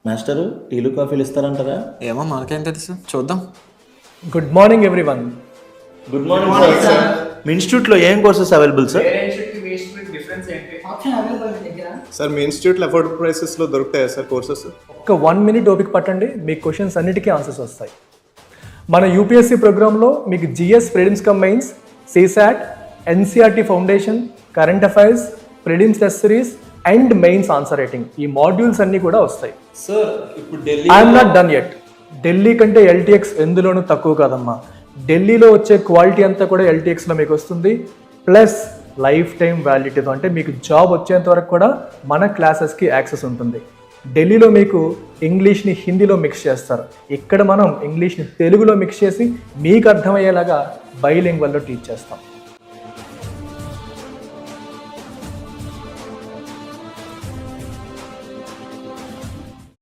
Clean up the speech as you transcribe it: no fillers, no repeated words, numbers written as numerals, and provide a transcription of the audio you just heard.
Master టీలు కాఫీలు ఇస్తారంటారా? ఏమో మనకేం తెలుసు, చూద్దాం. Good morning everyone. Good morning sir. మీ ఇన్స్టిట్యూట్లో ఏం కోర్సెస్ అవైలబుల్ సార్? సార్ మీ ఇన్స్టిట్యూట్లో అఫోర్డబుల్ ప్రైసెస్లో దొరుకుతాయా సార్ కోర్సెస్? ఒక 1 minute ఓపిక పట్టండి, మీ క్వశ్చన్స్ అన్నిటికీ ఆన్సర్స్ వస్తాయి. మన యూపీఎస్సీ ప్రోగ్రాంలో మీకు GS prelims cum mains, CSAT, NCERT foundation, current affairs, prelims test series and mains answer writing, ఈ మాడ్యూల్స్ అన్నీ కూడా వస్తాయి. సార్ ఇప్పుడు Delhi I'm not done yet. Delhi కంటే ఎల్టీఎక్స్ ఎందులోనూ తక్కువ కాదమ్మా. ఢిల్లీలో వచ్చే క్వాలిటీ అంతా కూడా ఎల్టీఎక్స్లో మీకు వస్తుంది, ప్లస్ లైఫ్ టైం వ్యాలిడిటీతో, అంటే మీకు జాబ్ వచ్చేంత వరకు కూడా మన క్లాసెస్కి యాక్సెస్ ఉంటుంది. ఢిల్లీలో మీకు ఇంగ్లీష్ని హిందీలో మిక్స్ చేస్తారు, ఇక్కడ మనం ఇంగ్లీష్ని తెలుగులో మిక్స్ చేసి మీకు అర్థమయ్యేలాగా బైలింగ్వల్లో టీచ్ చేస్తాం.